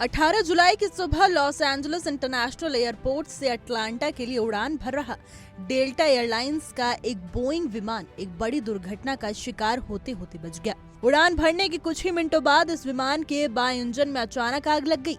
18 जुलाई की सुबह Los Angeles international airport से अटलांटा के लिए उड़ान भर रहा डेल्टा एयरलाइंस का एक बोइंग विमान एक बड़ी दुर्घटना का शिकार होते होते बच गया। उड़ान भरने के कुछ ही मिनटों बाद इस विमान के बाएं इंजन में अचानक आग लग गई।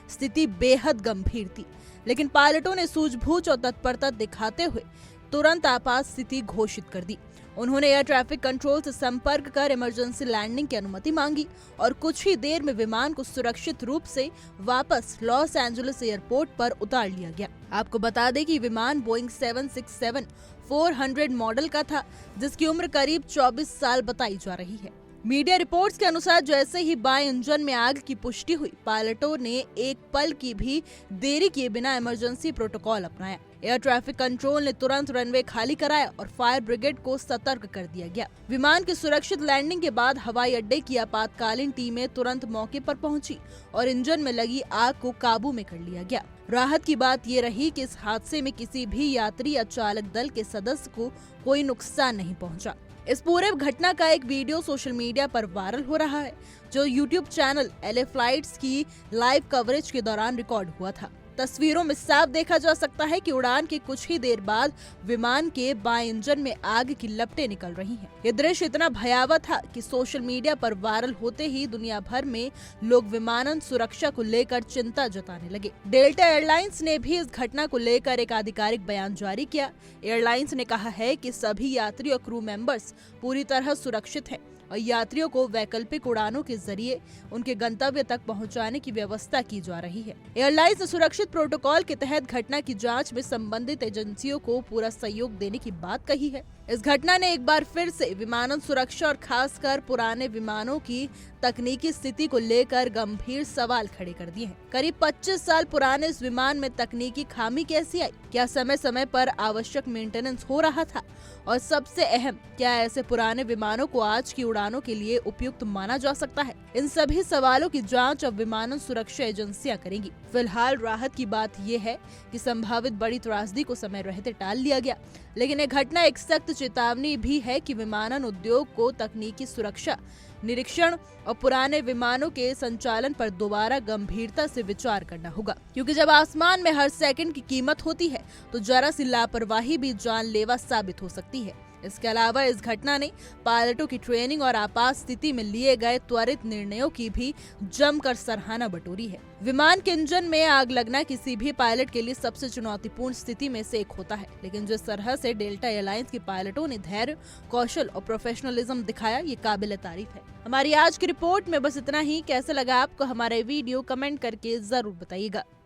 स्थिति बेहद गंभीर थी, लेकिन पायलटों ने सूझबूझ और तत्परता दिखाते हुए तुरंत आपात स्थिति घोषित कर दी। उन्होंने एयर ट्रैफिक कंट्रोल से संपर्क कर इमरजेंसी लैंडिंग की अनुमति मांगी और कुछ ही देर में विमान को सुरक्षित रूप से वापस लॉस एंजलिस एयरपोर्ट पर उतार लिया गया। आपको बता दें कि विमान बोइंग 767-400 मॉडल का था, जिसकी उम्र करीब 24 साल बताई जा रही है। मीडिया रिपोर्ट्स के अनुसार जैसे ही बाएं इंजन में आग की पुष्टि हुई, पायलटों ने एक पल की भी देरी किए बिना इमरजेंसी प्रोटोकॉल अपनाया। एयर ट्रैफिक कंट्रोल ने तुरंत रनवे खाली कराया और फायर ब्रिगेड को सतर्क कर दिया गया। विमान की सुरक्षित लैंडिंग के बाद हवाई अड्डे की आपातकालीन टीमें तुरंत मौके पर पहुंची और इंजन में लगी आग को काबू में कर लिया गया। राहत की बात ये रही कि इस हादसे में किसी भी यात्री या चालक दल के सदस्य को कोई नुकसान नहीं पहुंचा। इस पूरे घटना का एक वीडियो सोशल मीडिया पर वायरल हो रहा है, जो यूट्यूब चैनल LA फ्लाइट्स की लाइव कवरेज के दौरान रिकॉर्ड हुआ था। तस्वीरों में साफ देखा जा सकता है कि उड़ान के कुछ ही देर बाद विमान के बाएं इंजन में आग की लपटें निकल रही हैं। ये दृश्य इतना भयावह था कि सोशल मीडिया पर वायरल होते ही दुनिया भर में लोग विमानन सुरक्षा को लेकर चिंता जताने लगे। डेल्टा एयरलाइंस ने भी इस घटना को लेकर एक आधिकारिक बयान जारी किया। एयरलाइंस ने कहा है कि सभी यात्री और क्रू मेंबर्स पूरी तरह सुरक्षित हैं और यात्रियों को वैकल्पिक उड़ानों के जरिए उनके गंतव्य तक पहुंचाने की व्यवस्था की जा रही है। एयरलाइंस ने सुरक्षित प्रोटोकॉल के तहत घटना की जांच में संबंधित एजेंसियों को पूरा सहयोग देने की बात कही है। इस घटना ने एक बार फिर से विमानन सुरक्षा और खासकर पुराने विमानों की तकनीकी स्थिति को लेकर गंभीर सवाल खड़े कर दिए हैं। करीब 25 साल पुराने इस विमान में तकनीकी खामी कैसी आई? क्या समय समय पर आवश्यक मेंटेनेंस हो रहा था? और सबसे अहम, क्या ऐसे पुराने विमानों को आज की उड़ानों के लिए उपयुक्त माना जा सकता है? इन सभी सवालों की जांच अब विमानन सुरक्षा एजेंसियां करेंगी। फिलहाल राहत की बात यह है कि संभावित बड़ी त्रासदी को समय रहते टाल लिया गया, लेकिन यह घटना एक सख्त चेतावनी भी है कि विमानन उद्योग को तकनीकी सुरक्षा निरीक्षण और पुराने विमानों के संचालन पर दोबारा गंभीरता से विचार करना होगा, क्योंकि जब आसमान में हर सेकंड की कीमत होती है तो जरा सी लापरवाही भी जानलेवा साबित हो सकती है। इसके अलावा इस घटना ने पायलटों की ट्रेनिंग और आपात स्थिति में लिए गए त्वरित निर्णयों की भी जमकर सराहना बटोरी है। विमान के इंजन में आग लगना किसी भी पायलट के लिए सबसे चुनौतीपूर्ण स्थिति में से एक होता है, लेकिन जिस तरह से डेल्टा एयरलाइंस के पायलटों ने धैर्य, कौशल और प्रोफेशनलिज्म दिखाया, ये काबिल तारीफ है। हमारी आज की रिपोर्ट में बस इतना ही। कैसे लगा आपको हमारा वीडियो? कमेंट करके जरूर बताइएगा।